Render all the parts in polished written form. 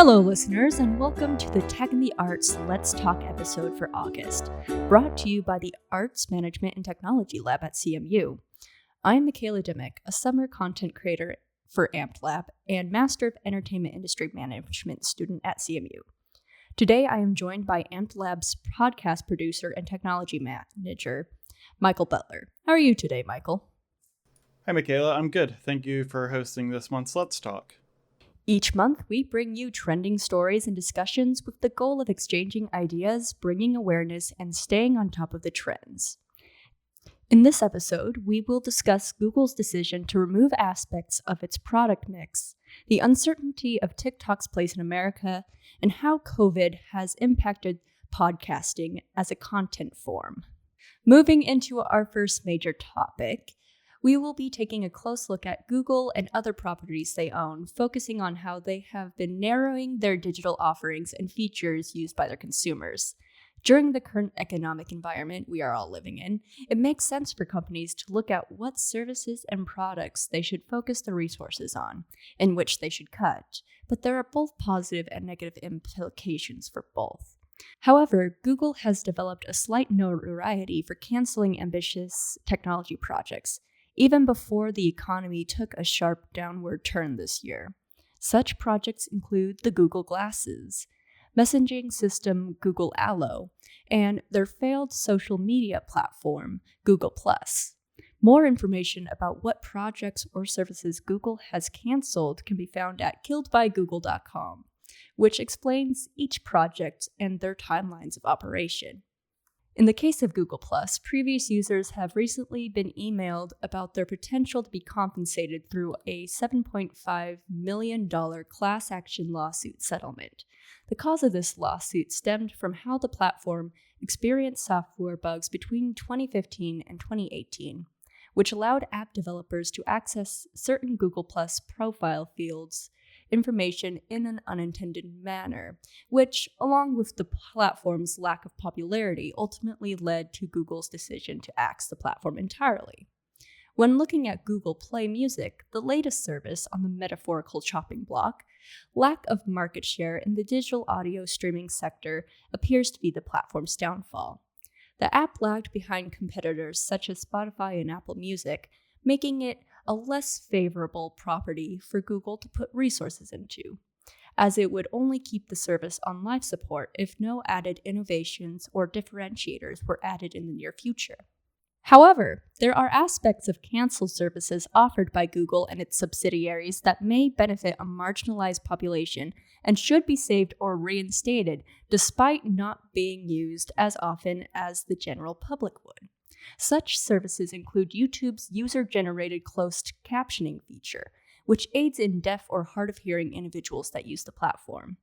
Hello, listeners, and welcome to the Tech and the Arts Let's Talk episode for August, brought to you by the Arts Management and Technology Lab at CMU. I'm Michaela Dimick, a summer content creator for Amped Lab and Master of Entertainment Industry Management student at CMU. Today, I am joined by Amped Lab's podcast producer and technology manager, Michael Butler. How are you today, Michael? Hi, Michaela. I'm good. Thank you for hosting this month's Let's Talk. Each month, we bring you trending stories and discussions with the goal of exchanging ideas, bringing awareness, and staying on top of the trends. In this episode, we will discuss Google's decision to remove aspects of its product mix, the uncertainty of TikTok's place in America, and how COVID has impacted podcasting as a content form. Moving into our first major topic, we will be taking a close look at Google and other properties they own, focusing on how they have been narrowing their digital offerings and features used by their consumers. During the current economic environment we are all living in, it makes sense for companies to look at what services and products they should focus their resources on, and which they should cut, but there are both positive and negative implications for both. However, Google has developed a slight notoriety for canceling ambitious technology projects, even before the economy took a sharp downward turn this year. Such projects include the Google Glasses, messaging system Google Allo, and their failed social media platform, Google+. More information about what projects or services Google has canceled can be found at killedbygoogle.com, which explains each project and their timelines of operation. In the case of Google+, previous users have recently been emailed about their potential to be compensated through a $7.5 million class action lawsuit settlement. The cause of this lawsuit stemmed from how the platform experienced software bugs between 2015 and 2018, which allowed app developers to access certain Google+ profile fields information in an unintended manner, which, along with the platform's lack of popularity, ultimately led to Google's decision to axe the platform entirely. When looking at Google Play Music, the latest service on the metaphorical chopping block, lack of market share in the digital audio streaming sector appears to be the platform's downfall. The app lagged behind competitors such as Spotify and Apple Music, making it a less favorable property for Google to put resources into, as it would only keep the service on life support if no added innovations or differentiators were added in the near future. However, there are aspects of canceled services offered by Google and its subsidiaries that may benefit a marginalized population and should be saved or reinstated, despite not being used as often as the general public would. Such services include YouTube's user-generated closed captioning feature, which aids in deaf or hard-of-hearing individuals that use the platform.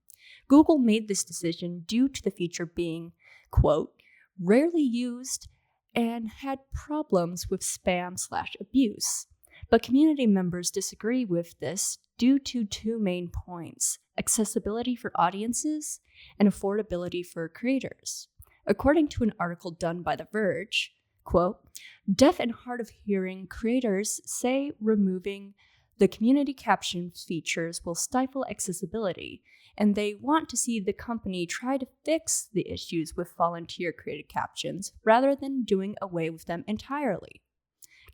Google made this decision due to the feature being, quote, rarely used and had problems with spam/abuse. But community members disagree with this due to two main points: accessibility for audiences and affordability for creators. According to an article done by The Verge, quote, deaf and hard of hearing creators say removing the community caption features will stifle accessibility, and they want to see the company try to fix the issues with volunteer created captions rather than doing away with them entirely.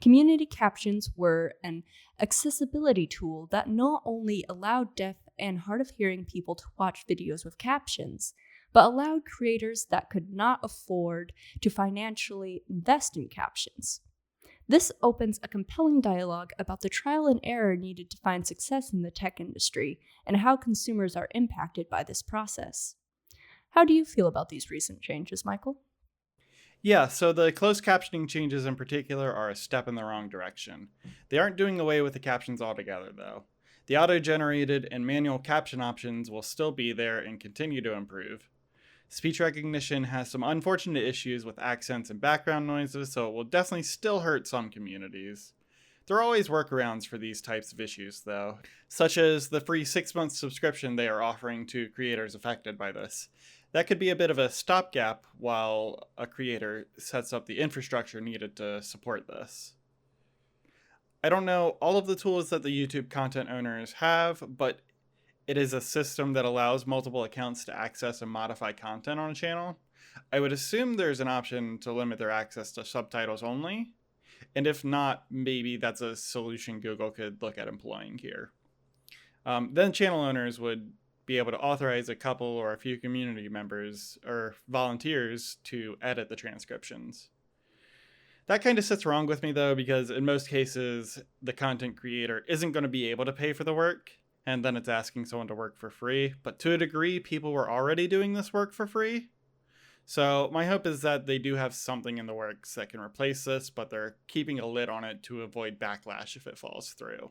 Community captions were an accessibility tool that not only allowed deaf and hard of hearing people to watch videos with captions, but allowed creators that could not afford to financially invest in captions. This opens a compelling dialogue about the trial and error needed to find success in the tech industry and how consumers are impacted by this process. How do you feel about these recent changes, Michael? Yeah, so the closed captioning changes in particular are a step in the wrong direction. They aren't doing away with the captions altogether, though. The auto-generated and manual caption options will still be there and continue to improve. Speech recognition has some unfortunate issues with accents and background noises, so it will definitely still hurt some communities. There are always workarounds for these types of issues, though, such as the free 6-month subscription they are offering to creators affected by this. That could be a bit of a stopgap while a creator sets up the infrastructure needed to support this. I don't know all of the tools that the YouTube content owners have, but it is a system that allows multiple accounts to access and modify content on a channel. I would assume there's an option to limit their access to subtitles only. And if not, maybe that's a solution Google could look at employing here. Then channel owners would be able to authorize a couple or a few community members or volunteers to edit the transcriptions. That kind of sits wrong with me, though, because in most cases, the content creator isn't going to be able to pay for the work, and then it's asking someone to work for free. But to a degree, people were already doing this work for free. So my hope is that they do have something in the works that can replace this, but they're keeping a lid on it to avoid backlash if it falls through.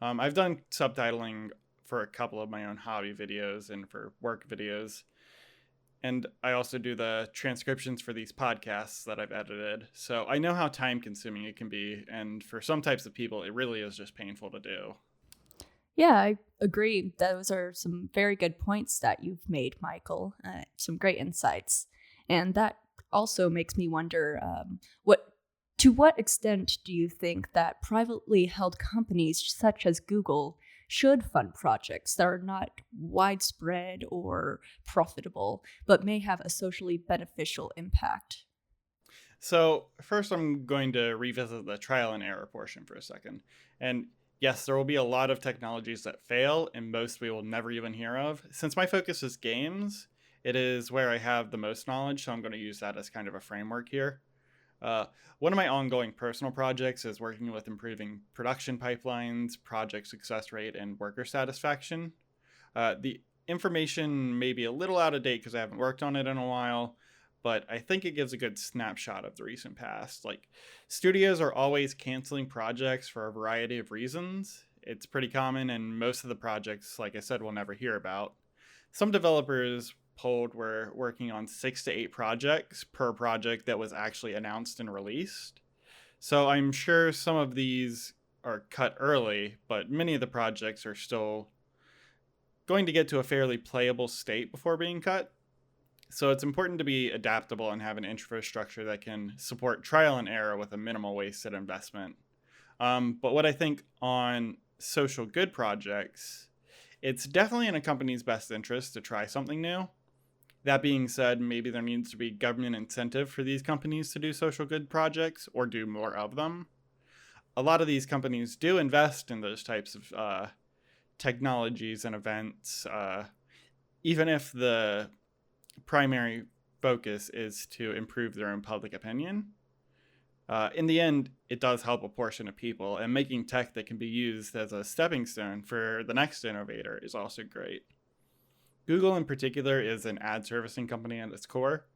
I've done subtitling for a couple of my own hobby videos and for work videos. And I also do the transcriptions for these podcasts that I've edited. So I know how time consuming it can be. And for some types of people, it really is just painful to do. Yeah, I agree. Those are some very good points that you've made, Michael. Some great insights. And that also makes me wonder, to what extent do you think that privately held companies such as Google should fund projects that are not widespread or profitable, but may have a socially beneficial impact? So first, I'm going to revisit the trial and error portion for a second. And yes, there will be a lot of technologies that fail, and most we will never even hear of. Since my focus is games, it is where I have the most knowledge, so I'm going to use that as kind of a framework here. One of my ongoing personal projects is working with improving production pipelines, project success rate, and worker satisfaction. The information may be a little out of date because I haven't worked on it in a while, but I think it gives a good snapshot of the recent past. Like, studios are always canceling projects for a variety of reasons. It's pretty common, and most of the projects, like I said, we'll never hear about. Some developers polled were working on 6 to 8 projects per project that was actually announced and released. So I'm sure some of these are cut early, but many of the projects are still going to get to a fairly playable state before being cut. So it's important to be adaptable and have an infrastructure that can support trial and error with a minimal wasted investment. But what I think on social good projects, it's definitely in a company's best interest to try something new. That being said, maybe there needs to be government incentive for these companies to do social good projects or do more of them. A lot of these companies do invest in those types of technologies and events, even if the primary focus is to improve their own public opinion. In the end, it does help a portion of people, and making tech that can be used as a stepping stone for the next innovator is also great. Google in particular is an ad servicing company at its core.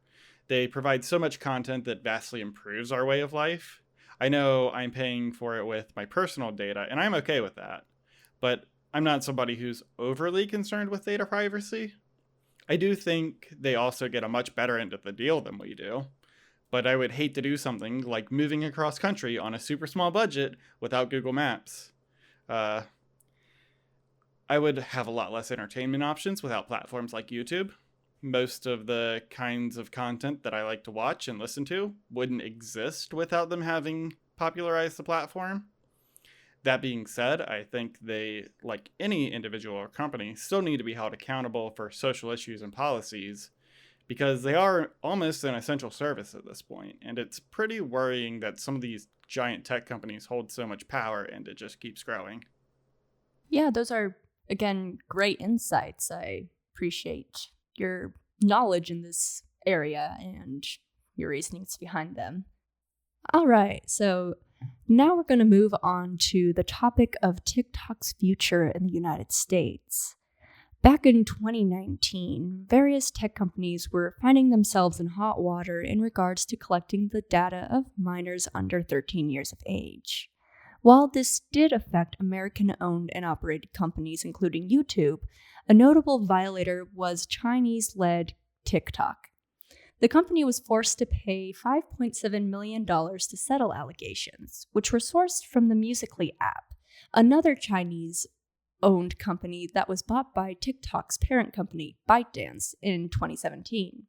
They provide so much content that vastly improves our way of life. I know I'm paying for it with my personal data, and I'm okay with that. But I'm not somebody who's overly concerned with data privacy. I do think they also get a much better end of the deal than we do. But I would hate to do something like moving across country on a super small budget without Google Maps. I would have a lot less entertainment options without platforms like YouTube. Most of the kinds of content that I like to watch and listen to wouldn't exist without them having popularized the platform. That being said, I think they, like any individual or company, still need to be held accountable for social issues and policies because they are almost an essential service at this point. And it's pretty worrying that some of these giant tech companies hold so much power and it just keeps growing. Yeah, those are, again, great insights. I appreciate your knowledge in this area and your reasonings behind them. All right, so now we're going to move on to the topic of TikTok's future in the United States. Back in 2019, various tech companies were finding themselves in hot water in regards to collecting the data of minors under 13 years of age. While this did affect American-owned and operated companies, including YouTube, a notable violator was Chinese-led TikTok. The company was forced to pay $5.7 million to settle allegations, which were sourced from the Musical.ly app, another Chinese-owned company that was bought by TikTok's parent company, ByteDance, in 2017.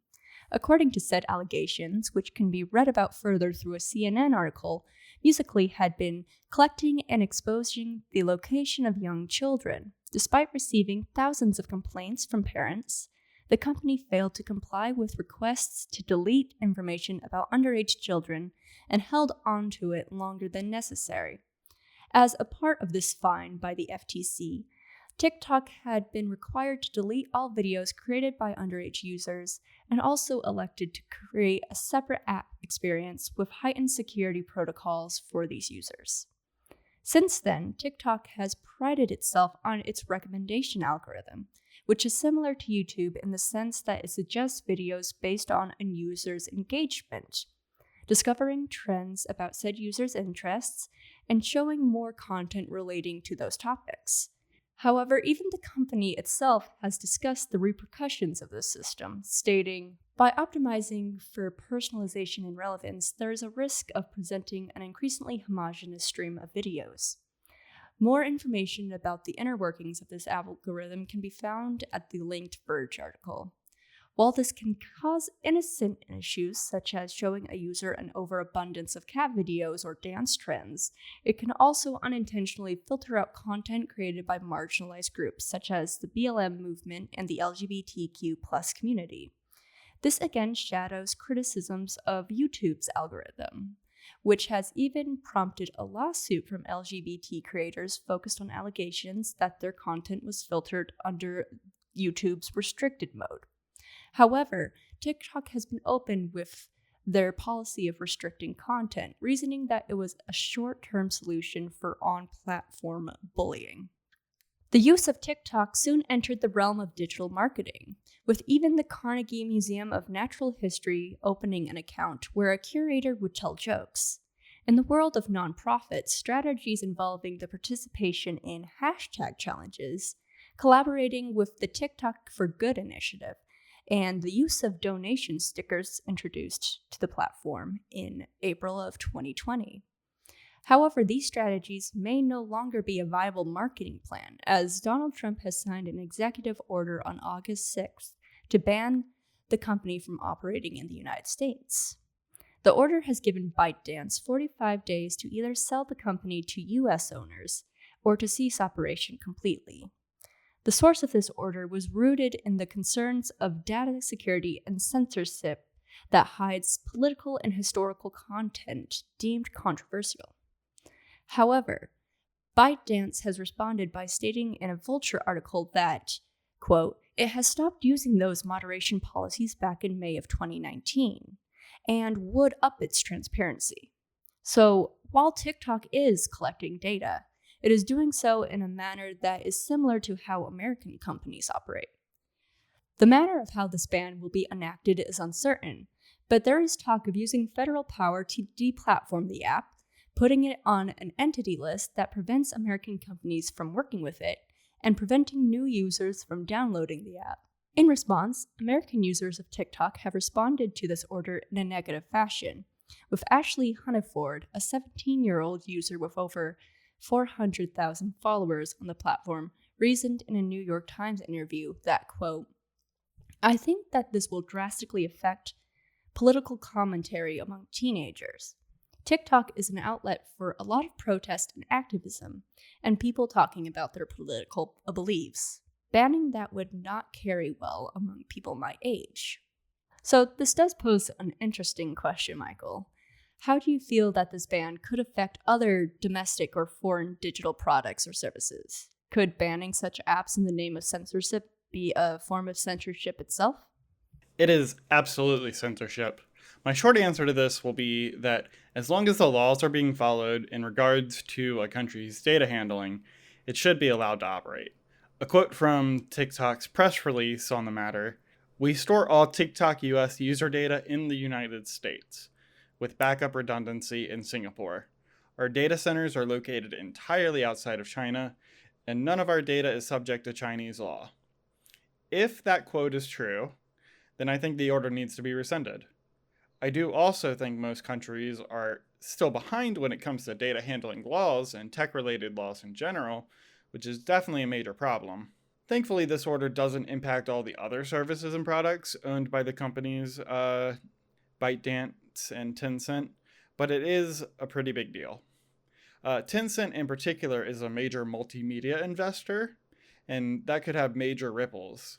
According to said allegations, which can be read about further through a CNN article, Musical.ly had been collecting and exposing the location of young children. Despite receiving thousands of complaints from parents, the company failed to comply with requests to delete information about underage children and held on to it longer than necessary. As a part of this fine by the FTC, TikTok had been required to delete all videos created by underage users and also elected to create a separate app experience with heightened security protocols for these users. Since then, TikTok has prided itself on its recommendation algorithm, which is similar to YouTube in the sense that it suggests videos based on a user's engagement, discovering trends about said user's interests, and showing more content relating to those topics. However, even the company itself has discussed the repercussions of this system, stating, "By optimizing for personalization and relevance, there is a risk of presenting an increasingly homogeneous stream of videos." More information about the inner workings of this algorithm can be found at the linked Verge article. While this can cause innocent issues, such as showing a user an overabundance of cat videos or dance trends, it can also unintentionally filter out content created by marginalized groups, such as the BLM movement and the LGBTQ+ community. This again shadows criticisms of YouTube's algorithm, which has even prompted a lawsuit from LGBT creators focused on allegations that their content was filtered under YouTube's restricted mode. However, TikTok has been open with their policy of restricting content, reasoning that it was a short-term solution for on-platform bullying. The use of TikTok soon entered the realm of digital marketing, with even the Carnegie Museum of Natural History opening an account where a curator would tell jokes. In the world of nonprofits, strategies involving the participation in hashtag challenges, collaborating with the TikTok for Good initiative, and the use of donation stickers introduced to the platform in April of 2020. However, these strategies may no longer be a viable marketing plan, as Donald Trump has signed an executive order on August 6th to ban the company from operating in the United States. The order has given ByteDance 45 days to either sell the company to U.S. owners or to cease operation completely. The source of this order was rooted in the concerns of data security and censorship that hides political and historical content deemed controversial. However, ByteDance has responded by stating in a Vulture article that, quote, "It has stopped using those moderation policies back in May of 2019 and would up its transparency." So, while TikTok is collecting data, it is doing so in a manner that is similar to how American companies operate. The manner of how this ban will be enacted is uncertain, but there is talk of using federal power to deplatform the app, putting it on an entity list that prevents American companies from working with it, and preventing new users from downloading the app. In response, American users of TikTok have responded to this order in a negative fashion, with Ashley Hunniford, a 17-year-old user with over 400,000 followers on the platform, reasoned in a New York Times interview that, quote, "I think that this will drastically affect political commentary among teenagers. TikTok is an outlet for a lot of protest and activism, and people talking about their political beliefs. Banning that would not carry well among people my age." So this does pose an interesting question, Michael. How do you feel that this ban could affect other domestic or foreign digital products or services? Could banning such apps in the name of censorship be a form of censorship itself? It is absolutely censorship. My short answer to this will be that as long as the laws are being followed in regards to a country's data handling, it should be allowed to operate. A quote from TikTok's press release on the matter: "We store all TikTok US user data in the United States, with backup redundancy in Singapore. Our data centers are located entirely outside of China, and none of our data is subject to Chinese law." If that quote is true, then I think the order needs to be rescinded. I do also think most countries are still behind when it comes to data handling laws and tech-related laws in general, which is definitely a major problem. Thankfully, this order doesn't impact all the other services and products owned by the companies ByteDance and Tencent, but it is a pretty big deal. Tencent in particular is a major multimedia investor, and that could have major ripples.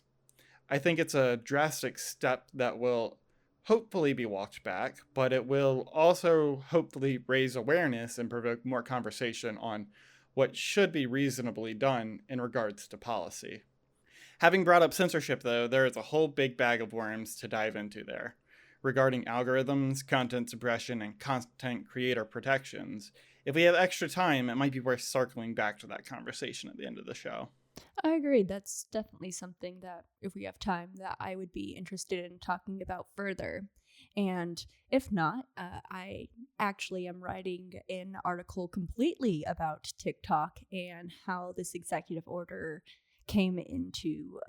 I think it's a drastic step that will hopefully be walked back, but it will also hopefully raise awareness and provoke more conversation on what should be reasonably done in regards to policy. Having brought up censorship, though, there is a whole big bag of worms to dive into there. Regarding algorithms, content suppression, and content creator protections, if we have extra time, it might be worth circling back to that conversation at the end of the show. I agree. That's definitely something that, if we have time, that I would be interested in talking about further. And if not, I actually am writing an article completely about TikTok and how this executive order came into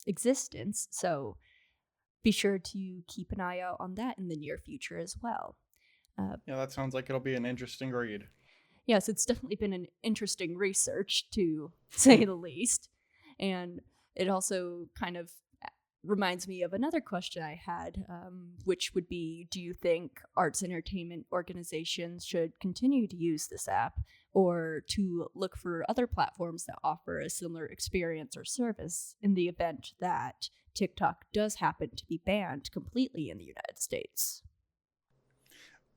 existence. So be sure to keep an eye out on that in the near future as well. Yeah, that sounds like it'll be an interesting read. Yes, it's definitely been an interesting research, to say the least. And it also kind of reminds me of another question I had, which would be, do you think arts and entertainment organizations should continue to use this app, or to look for other platforms that offer a similar experience or service in the event that TikTok does happen to be banned completely in the United States?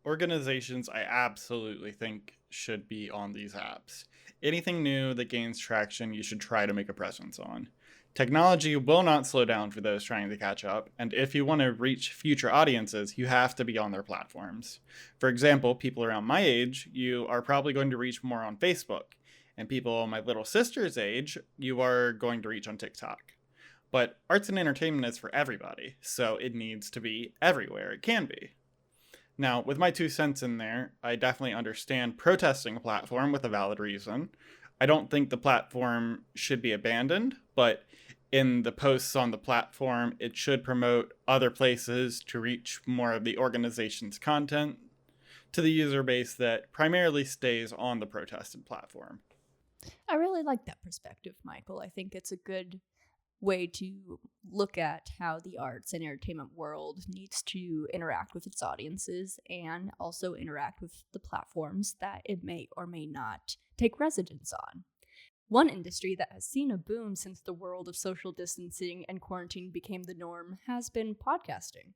Organizations, I absolutely think, should be on these apps. Anything new that gains traction, you should try to make a presence on. Technology will not slow down for those trying to catch up, and if you want to reach future audiences, you have to be on their platforms. For example, people around my age, you are probably going to reach more on Facebook, and people my little sister's age, you are going to reach on TikTok. But arts and entertainment is for everybody, so it needs to be everywhere it can be. Now, with my 2 cents in there, I definitely understand protesting a platform with a valid reason. I don't think the platform should be abandoned, but in the posts on the platform, it should promote other places to reach more of the organization's content to the user base that primarily stays on the protested platform. I really like that perspective, Michael. I think it's a good way to look at how the arts and entertainment world needs to interact with its audiences and also interact with the platforms that it may or may not take residence on. One industry that has seen a boom since the world of social distancing and quarantine became the norm has been podcasting.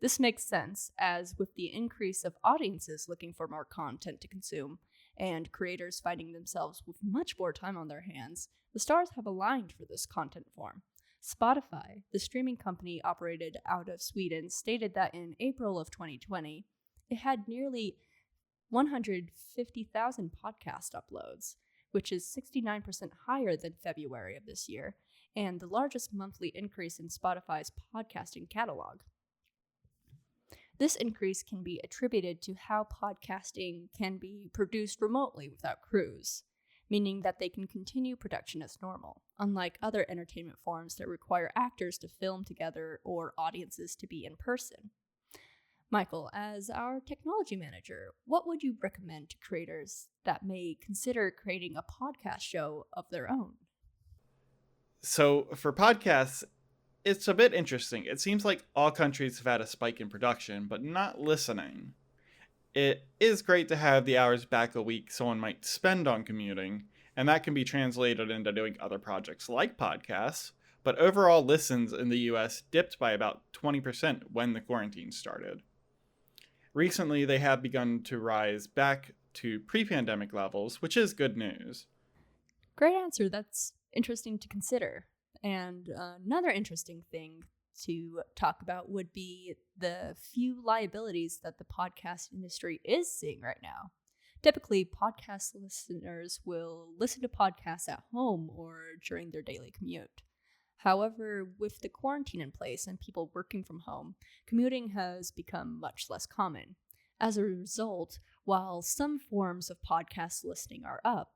This makes sense, as with the increase of audiences looking for more content to consume and creators finding themselves with much more time on their hands, the stars have aligned for this content form. Spotify, the streaming company operated out of Sweden, stated that in April of 2020, it had nearly 150,000 podcast uploads, which is 69% higher than February of this year, and the largest monthly increase in Spotify's podcasting catalog. This increase can be attributed to how podcasting can be produced remotely without crews, meaning that they can continue production as normal, unlike other entertainment forms that require actors to film together or audiences to be in person. Michael, as our technology manager, what would you recommend to creators that may consider creating a podcast show of their own? So, for podcasts, it's a bit interesting. It seems like all countries have had a spike in production, but not listening. It is great to have the hours back a week someone might spend on commuting, and that can be translated into doing other projects like podcasts, but overall listens in the US dipped by about 20% when the quarantine started. Recently, they have begun to rise back to pre-pandemic levels, which is good news. Great answer. That's interesting to consider. And another interesting thing to talk about would be the few liabilities that the podcast industry is seeing right now. Typically, podcast listeners will listen to podcasts at home or during their daily commute. However, with the quarantine in place and people working from home, commuting has become much less common. As a result, while some forms of podcast listening are up,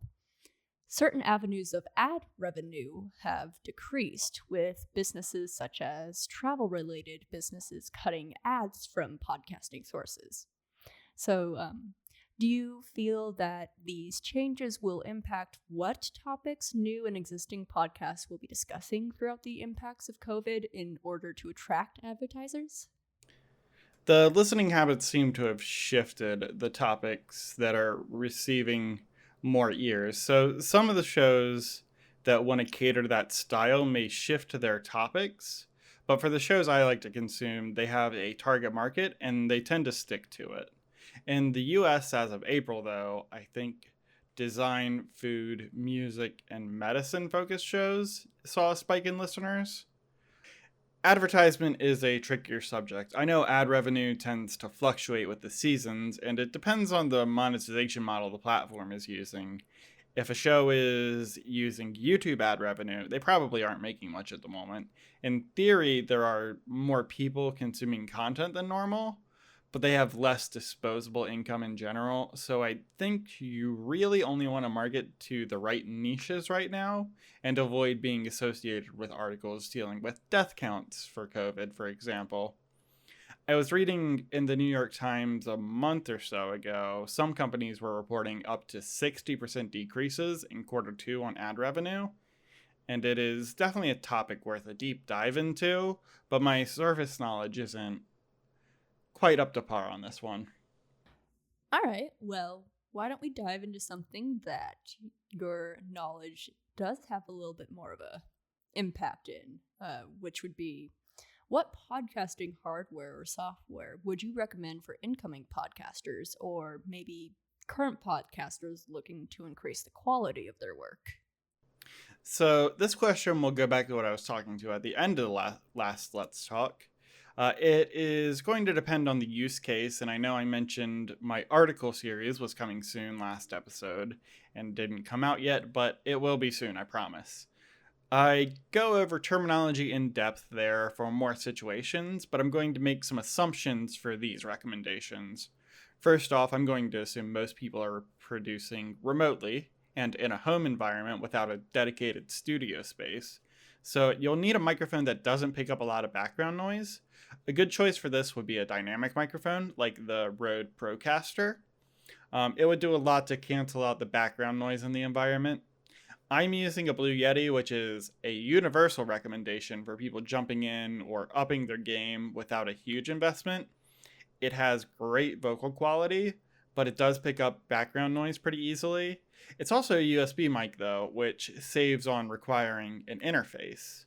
certain avenues of ad revenue have decreased, with businesses such as travel-related businesses cutting ads from podcasting sources. So, do you feel that these changes will impact what topics new and existing podcasts will be discussing throughout the impacts of COVID in order to attract advertisers? The listening habits seem to have shifted the topics that are receiving more ears. So some of the shows that want to cater to that style may shift to their topics. But for the shows I like to consume, they have a target market and they tend to stick to it. In the US, as of April, though, I think design, food, music, and medicine focused shows saw a spike in listeners. Advertisement is a trickier subject. I know ad revenue tends to fluctuate with the seasons, and it depends on the monetization model the platform is using. If a show is using YouTube ad revenue, they probably aren't making much at the moment. In theory, there are more people consuming content than normal, but they have less disposable income in general. So I think you really only want to market to the right niches right now and avoid being associated with articles dealing with death counts for COVID, for example. I was reading in the New York Times a month or so ago, some companies were reporting up to 60% decreases in quarter two on ad revenue. And it is definitely a topic worth a deep dive into, but my surface knowledge isn't quite up to par on this one. All right, well, why don't we dive into something that your knowledge does have a little bit more of a impact in, which would be what podcasting hardware or software would you recommend for incoming podcasters or maybe current podcasters looking to increase the quality of their work? So this question will go back to what I was talking to at the end of the last Let's Talk. It is going to depend on the use case, and I know I mentioned my article series was coming soon last episode and didn't come out yet, but it will be soon, I promise. I go over terminology in depth there for more situations, but I'm going to make some assumptions for these recommendations. First off, I'm going to assume most people are producing remotely and in a home environment without a dedicated studio space. So you'll need a microphone that doesn't pick up a lot of background noise. A good choice for this would be a dynamic microphone like the Rode Procaster. It would do a lot to cancel out the background noise in the environment. I'm using a Blue Yeti, which is a universal recommendation for people jumping in or upping their game without a huge investment. It has great vocal quality, but it does pick up background noise pretty easily. It's also a USB mic, though, which saves on requiring an interface.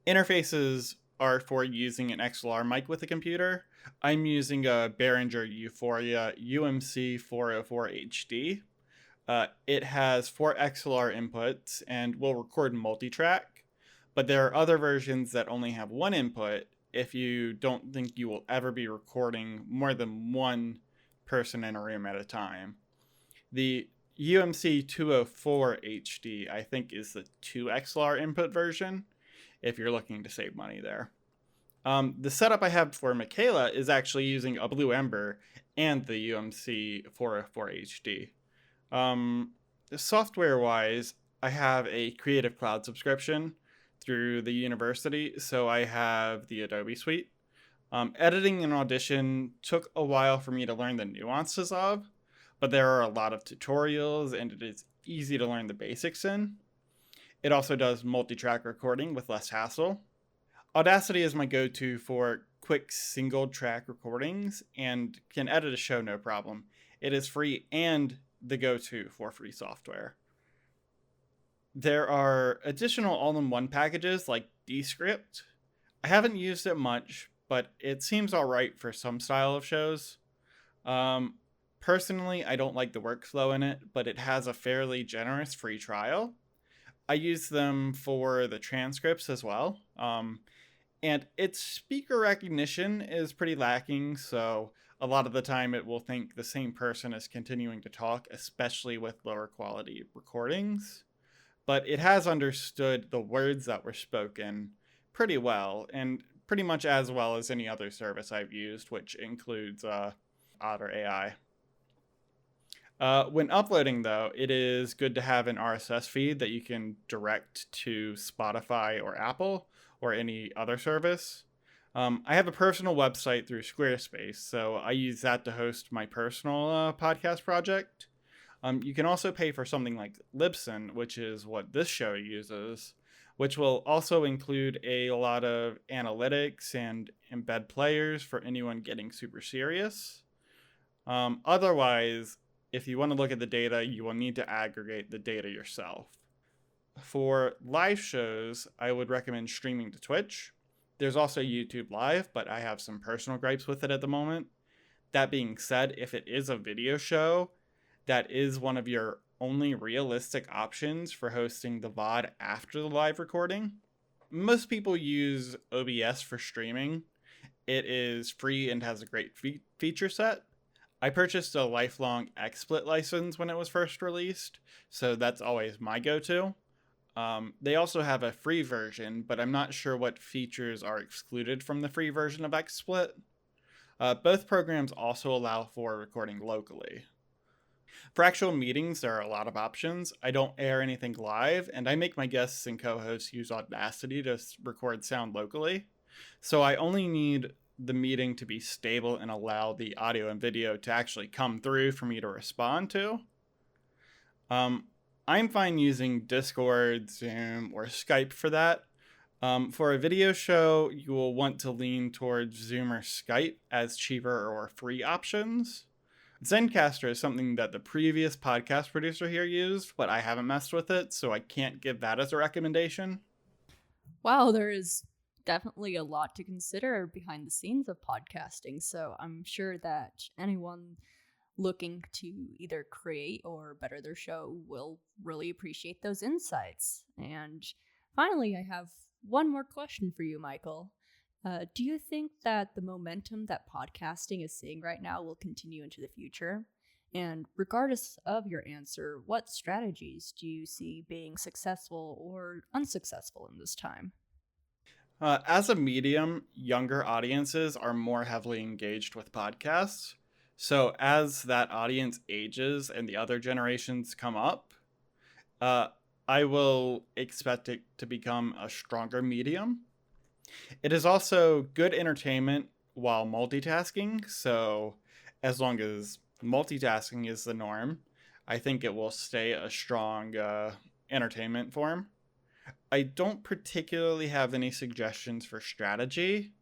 Interfaces are for using an XLR mic with a computer. I'm using a Behringer Euphoria UMC 404 HD. It has 4 XLR inputs and will record multi-track, but there are other versions that only have one input if you don't think you will ever be recording more than one person in a room at a time. The UMC 204 HD, I think, is the 2 XLR input version if you're looking to save money there. The setup I have for Michaela is actually using a Blue Ember and the UMC 404 HD. Software-wise, I have a Creative Cloud subscription through the university, so I have the Adobe Suite. Editing and Audition took a while for me to learn the nuances of, but there are a lot of tutorials and it is easy to learn the basics in. It also does multi-track recording with less hassle. Audacity is my go-to for quick single-track recordings and can edit a show no problem. It is free and the go-to for free software. There are additional all-in-one packages like Descript. I haven't used it much, but it seems alright for some style of shows. Personally, I don't like the workflow in it, but it has a fairly generous free trial. I use them for the transcripts as well. And its speaker recognition is pretty lacking, so a lot of the time it will think the same person is continuing to talk, especially with lower quality recordings. But it has understood the words that were spoken pretty well, and pretty much as well as any other service I've used, which includes Otter AI. When uploading, though, it is good to have an RSS feed that you can direct to Spotify or Apple or any other service. I have a personal website through Squarespace, so I use that to host my personal podcast project. You can also pay for something like Libsyn, which is what this show uses, which will also include a lot of analytics and embed players for anyone getting super serious. Otherwise, if you want to look at the data, you will need to aggregate the data yourself. For live shows, I would recommend streaming to Twitch. There's also YouTube Live, but I have some personal gripes with it at the moment. That being said, if it is a video show, that is one of your only realistic options for hosting the VOD after the live recording. Most people use OBS for streaming. It is free and has a great feature set. I purchased a lifelong XSplit license when it was first released, so that's always my go-to. They also have a free version, but I'm not sure what features are excluded from the free version of XSplit. Both programs also allow for recording locally. For actual meetings, there are a lot of options. I don't air anything live, and I make my guests and co-hosts use Audacity to record sound locally. So I only need the meeting to be stable and allow the audio and video to actually come through for me to respond to. I'm fine using Discord, Zoom, or Skype for that. For a video show, you will want to lean towards Zoom or Skype as cheaper or free options. Zencastr is something that the previous podcast producer here used, but I haven't messed with it, so I can't give that as a recommendation. Wow, there is definitely a lot to consider behind the scenes of podcasting, so I'm sure that anyone looking to either create or better their show will really appreciate those insights. And finally, I have one more question for you, Michael. Do you think that the momentum that podcasting is seeing right now will continue into the future? And regardless of your answer, what strategies do you see being successful or unsuccessful in this time? As a medium, younger audiences are more heavily engaged with podcasts. So as that audience ages and the other generations come up, I will expect it to become a stronger medium. It is also good entertainment while multitasking. So as long as multitasking is the norm, I think it will stay a strong entertainment form. I don't particularly have any suggestions for strategy,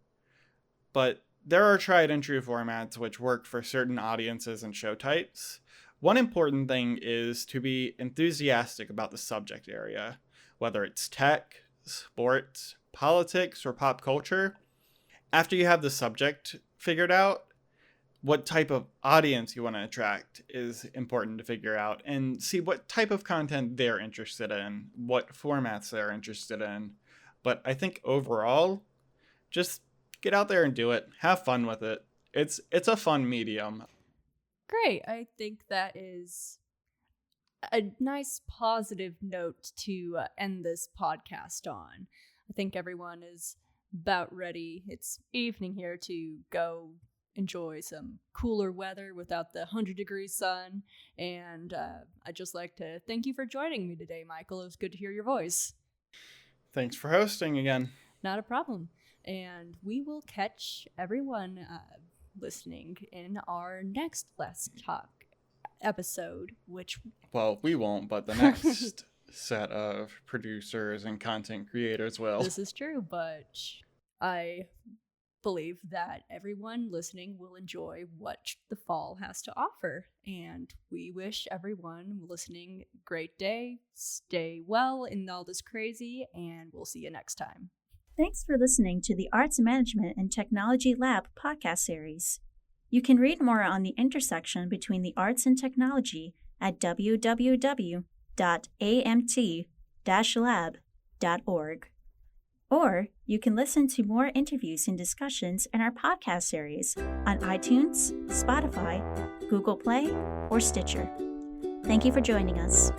but there are tried and true formats which work for certain audiences and show types. One important thing is to be enthusiastic about the subject area, whether it's tech, sports, politics, or pop culture. After you have the subject figured out, what type of audience you want to attract is important to figure out, and see what type of content they're interested in, what formats they're interested in. But I think overall, just get out there and do it. Have fun with it. It's a fun medium. Great. I think that is a nice positive note to end this podcast on. I think everyone is about ready. It's evening here to go enjoy some cooler weather without the 100-degree sun. And I'd just like to thank you for joining me today, Michael. It was good to hear your voice. Thanks for hosting again. Not a problem. And we will catch everyone listening in our next Let's Talk episode, which... Well, we won't, but the next set of producers and content creators will. This is true, but I believe that everyone listening will enjoy what the fall has to offer. And we wish everyone listening a great day. Stay well in all this crazy, and we'll see you next time. Thanks for listening to the Arts Management and Technology Lab podcast series. You can read more on the intersection between the arts and technology at www.amt-lab.org. Or you can listen to more interviews and discussions in our podcast series on iTunes, Spotify, Google Play, or Stitcher. Thank you for joining us.